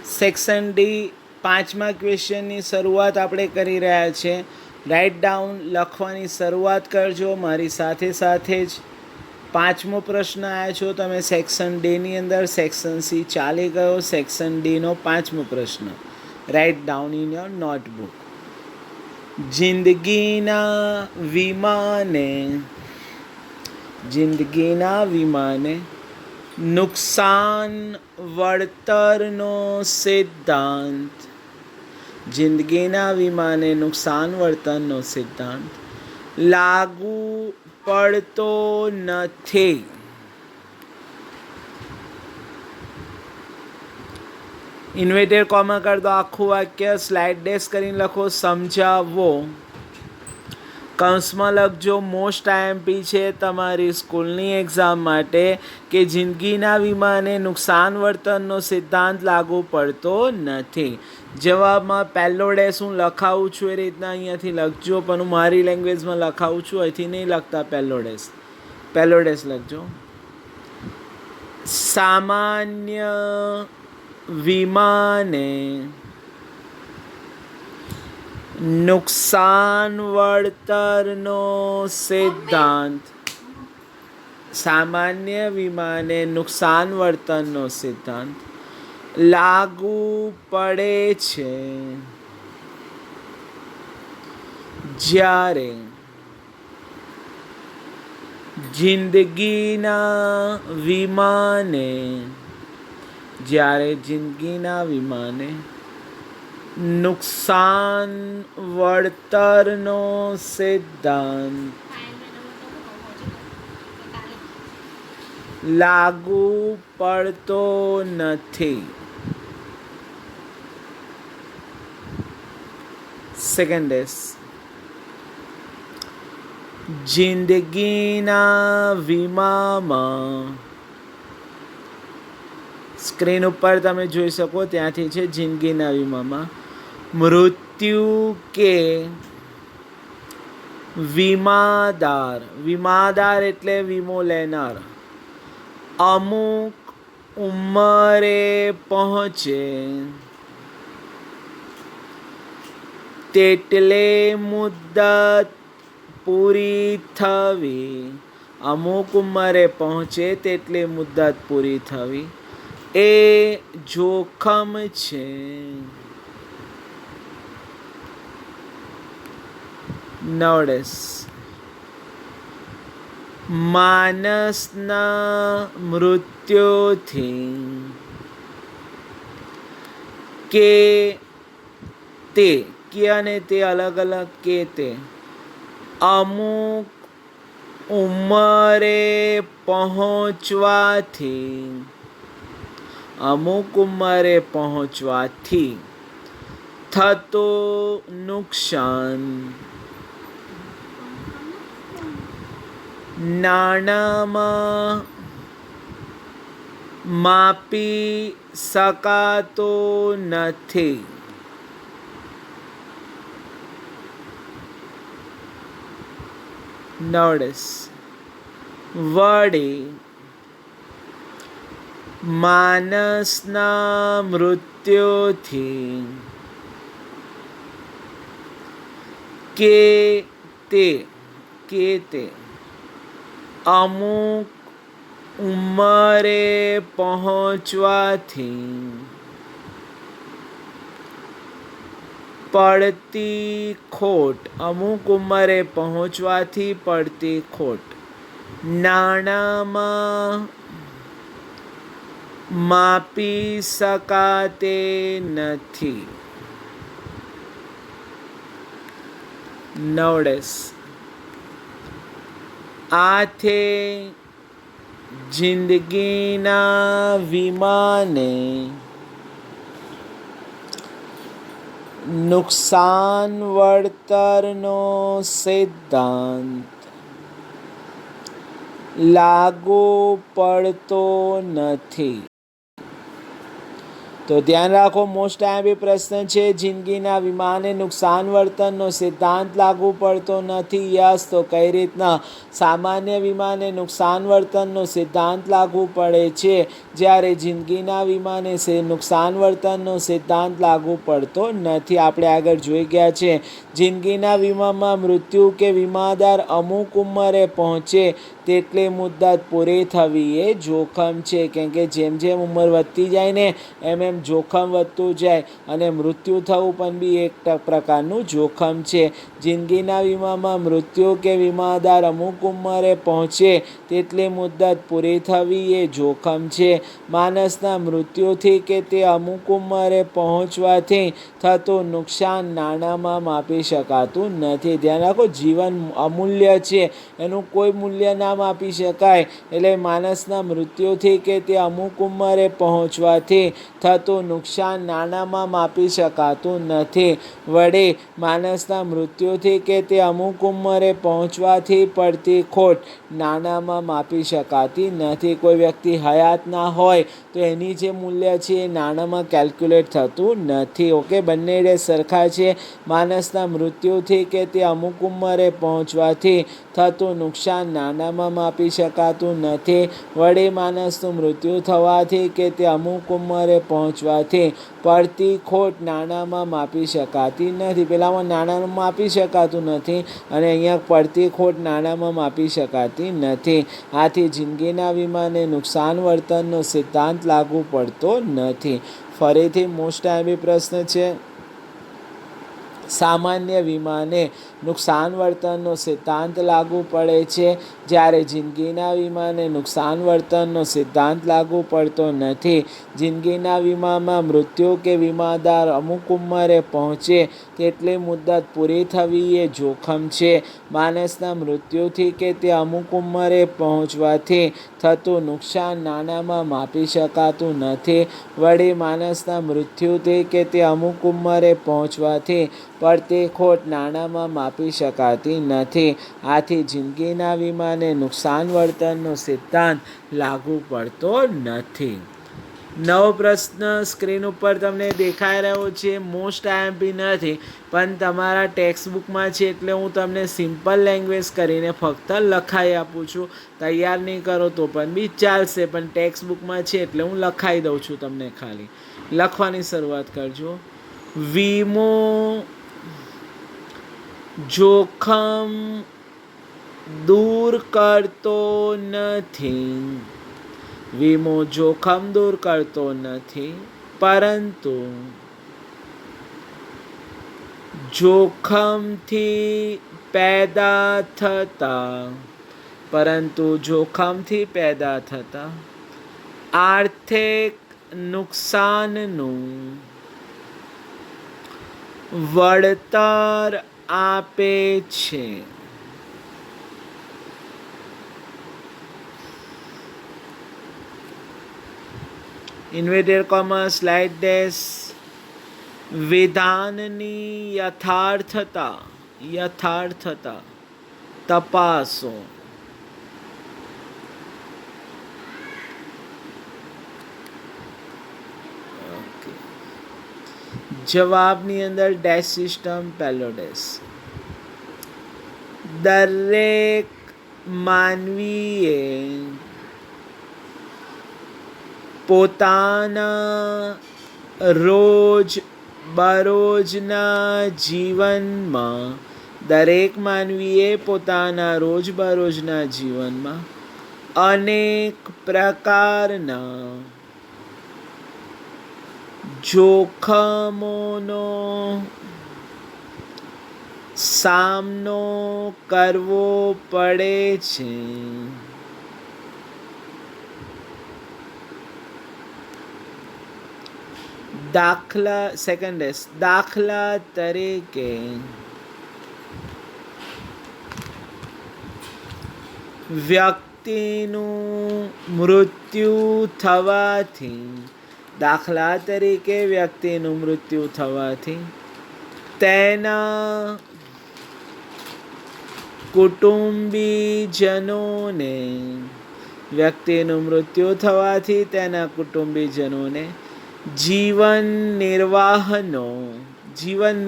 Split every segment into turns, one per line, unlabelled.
Section D 5મા ક્વેશ્ચનની શરૂઆત આપણે કરી રહ્યા છે. રાઇટ ડાઉન લખવાની શરૂઆત કરજો મારી સાથે સાથે જ. 5મો પ્રશ્ન આવ્યો છો તમે સેક્શન ડીની અંદર. સેક્શન સી ચાલી ગયો. સેક્શન ડીનો 5મો પ્રશ્ન. Write down in your notebook. જિંદગીના વિમાને નુકસાન વળતરનો સિદ્ધાંત. જિંદગીના વિમાને નુકસાન વળતરનો સિદ્ધાંત લાગુ પડતો નથી. ઇન્વેટેડ કોમા કરી દો. આખું વાક્ય સ્લાઇડ ડેશ કરીને લખો. સમજાવો. કૌંસમાં લખજો. મોસ્ટ આઈએમપી છે તમારી સ્કૂલની એક્ઝામ માટે કે જિંદગીના વિમાને નુકસાન વળતરનો સિદ્ધાંત લાગુ પડતો નથી. જવાબમાં પહેલો ડેશ હું લખાવું છું એ રીતના અહીંયાથી લખજો, પણ હું મારી લેંગ્વેજમાં લખાવું છું, અહીંથી નહીં લખતા. પહેલો ડેશ લખજો. સામાન્ય વિમાને નુકસાન વળતરનો સિદ્ધાંત. સામાન્ય વિમાને નુકસાન વળતરનો સિદ્ધાંત લાગુ પડે છે જ્યારે જિંદગીના વિમાને નુકસાન વળતરનો સિદ્ધાંત લાગુ પડતો નથી. Second dash. જિંદગીના વીમામાં, સ્ક્રીન ઉપર તમે જોઈ શકો ત્યાંથી છે. જિંદગીના વીમામાં મૃત્યુ કે વીમાદાર એટલે વીમો લેનાર અમુક ઉંમરે પહોંચે તેટલે મુદ્દત પૂરી થવી. અમુક ઉંમરે પહોંચે તેટલી મુદ્દત પૂરી થવી એ જોખમ છે. નવડેસ. માણસના મૃત્યુથી કે તે અને તે અલગ અલગ કે તે અમુક ઉંમરે પહોંચવાથી થતો નુકસાન નાણાંમાં માપી શકાતો નથી. નવડેસ. વળી માણસના મૃત્યુથી કે તે અમુક ઉંમરે પહોંચવાથી પડતી ખોટ. અમુક ઉંમરે પહોંચવાથી પડતી ખોટ નાણાંમાં માપી શકાતે નથી. નવડેસ. આથે જિંદગીના વિમાને નુકસાન વળતરનો સિદ્ધાંત લાગુ પડતો નથી. તો ધ્યાન રાખો, મોસ્ટ આઈએમપી પ્રશ્ન છે, જિંદગીના વીમાને નુકસાન વર્તનનો સિદ્ધાંત લાગુ પડતો નથી. યસ. તો કઈ રીતના? સામાન્ય વીમાને નુકસાન વર્તનનો સિદ્ધાંત લાગુ પડે છે, જ્યારે જિંદગીના વીમાને નુકસાન વર્તનનો સિદ્ધાંત લાગુ પડતો નથી. આપણે આગળ જોઈ ગયા છે, જિંદગીના વીમામાં મૃત્યુ કે વીમાદાર અમુક ઉંમરે પહોંચે તેટલી મુદ્દત પૂરી થવી એ જોખમ છે. કેમ કે જેમ જેમ ઉંમર વધતી જાય ને એમ એમ જોખમ વધતું જાય, અને મૃત્યુ થવું પણ બી એક પ્રકારનું જોખમ છે. જિંદગીના વીમામાં મૃત્યુ કે વીમાદાર અમુક ઉંમરે પહોંચે તેટલી મુદ્દત પૂરી થવી એ જોખમ છે. માણસના મૃત્યુથી કે તે અમુક ઉંમરે પહોંચવાથી થતું નુકસાન નાણાંમાં માપી શકાતું નથી. ધ્યાન રાખો, જીવન અમૂલ્ય છે, એનું કોઈ મૂલ્ય ના માપી શકાય. એટલે માણસના મૃત્યુથી કે તે અમુક ઉંમરે પહોંચવાથી થતું નુકસાન નાણાંમાં માપી શકાતું નથી. વડે માણસના મૃત્યુથી કે તે અમુક ઉંમરે પહોંચવાથી પડતી ખોટ નાણાંમાં માપી શકાતી નથી. કોઈ વ્યક્તિ હયાત ના હોય તો એની જે મૂલ્ય છે એ નાણાંમાં કેલ્ક્યુલેટ થતું નથી. ઓકે, બંને સરખા છે. માણસના મૃત્યુથી કે તે અમુક ઉંમરે પહોંચવાથી થતું નુકસાન નાણાંમાં માપી શકાતું નથી. વડે માણસનું મૃત્યુ થવાથી કે તે અમુક ઉંમરે પહોંચવાથી પડતી ખોટ નાણાંમાં માપી શકાતી નથી. પેલામાં નાણાંમાં માપી શકાતું નથી અને અહીંયા પડતી ખોટ નાણાંમાં માપી શકાતી નથી. આથી જિંદગીના વીમાને નુકસાન વર્તનનો સિદ્ધાંત લાગુ પડતો નથી. ફરીથી મોસ્ટ આઈએમપી પ્રશ્ન છે, સામાન્ય વીમાને નુકસાન વર્તનનો સિદ્ધાંત લાગુ પડે છે, જ્યારે જિંદગીના વીમાને નુકસાન વર્તનનો સિદ્ધાંત લાગુ પડતો નથી. જિંદગીના વીમામાં મૃત્યુ કે વીમાદાર અમુક ઉંમરે પહોંચે તેટલી મુદ્દત પૂરી થવી એ જોખમ છે. માણસના મૃત્યુથી કે તે અમુક ઉંમરે પહોંચવાથી થતું નુકસાન નાણાંમાં માપી શકાતું નથી. વળી માણસના મૃત્યુથી કે તે અમુક ઉંમરે પહોંચવાથી પડતી ખોટ નાણાંમાં માપી શકાતી નથી. આથી જિંદગીના વીમાને નુકસાન વર્તનનો સિદ્ધાંત લાગુ પડતો નથી. નવો પ્રશ્ન સ્ક્રીન ઉપર તમને દેખાઈ રહ્યો છે. મોસ્ટ આઈએમપી નથી પણ તમારા ટેક્સ્ટબુકમાં છે, એટલે હું તમને સિમ્પલ લેંગ્વેજ કરીને ફક્ત લખાઈ આપું છું. તૈયાર નહીં કરો તો પણ બી ચાલશે, પણ ટેક્સ્ટબુકમાં છે એટલે હું લખાઈ દઉં છું તમને. ખાલી લખવાની શરૂઆત કરજો. વીમો જોખમ દૂર કરતો નથી. વીમો જોખમ દૂર કરતો નથી, પરંતુ જોખમથી પેદા થતા આર્થિક નુકસાનનું વળતર આપે છે. Inverted comma slide dash. વિધાનની યથાર્થતા તપાસો. જવાબની અંદર ડેશ સિસ્ટમ, પહેલો ડેશ. દરેક માનવીએ પોતાના રોજબરોજના જીવનમાં અનેક પ્રકારના જોખમોનો સામનો કરવો પડે છે. દાખલા તરીકે વ્યક્તિનું મૃત્યુ થવાથી તેના કુટુંબીજનોને જીવન નિર્વાહનો જીવન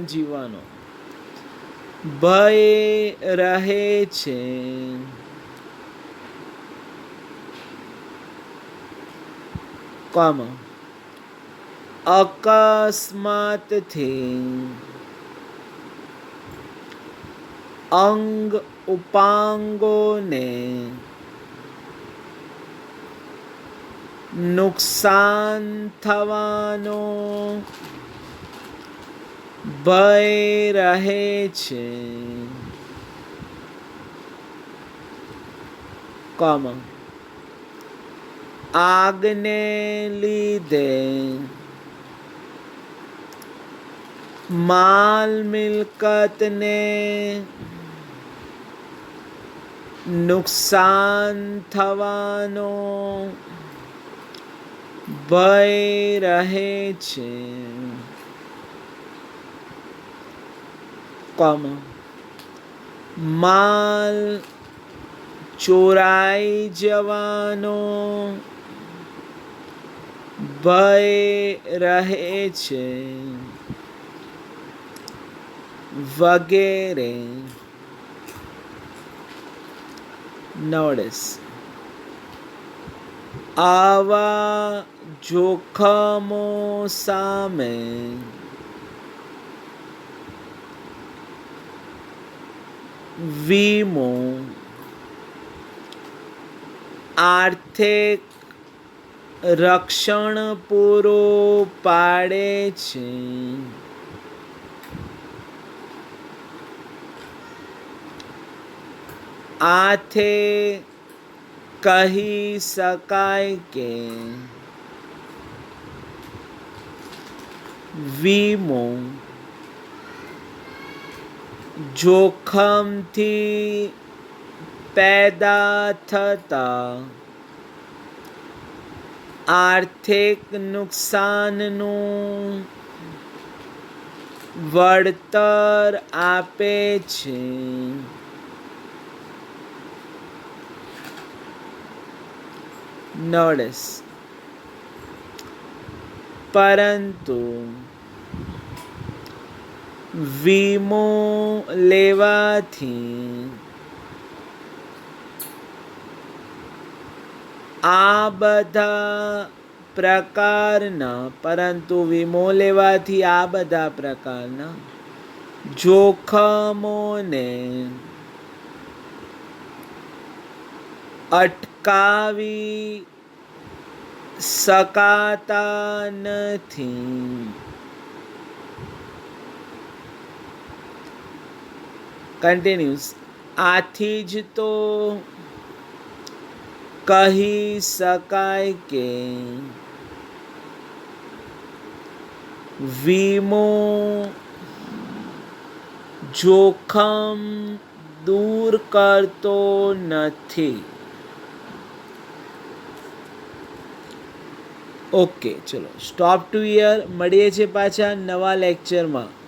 જીવવાનો ભય રહે છે. અકસ્માતથી અંગ ઉપાંગોને નુકસાન થવાનો ભય રહે છે. આગને લીધે માલ મિલકતને નુકસાન થવાનો ભય રહે છે. માલ ચોરાઈ જવાનો ભય રહે છે, વગેરે. નોટિસ આવા જોખમો સામે વીમો આર્થિક રક્ષણ પૂરો પાડે છે. આથી કહી શકાય કે વીમો જોખમથી પેદા થતા આર્થિક નુકસાનનું વળતર આપે છે. નોટિસ પરંતુ વીમો લેવાથી આ બધા પ્રકારના જોખમોને અટકાવી શકાતા નથી. કન્ટિન્યુઅસ આથી જ તો કહી શકાય કે વીમો જોખમ દૂર કરતો નથી. ઓકે, ચલો સ્ટોપ ટુ હિયર. મળીએ છીએ પાછા નવા લેક્ચરમાં.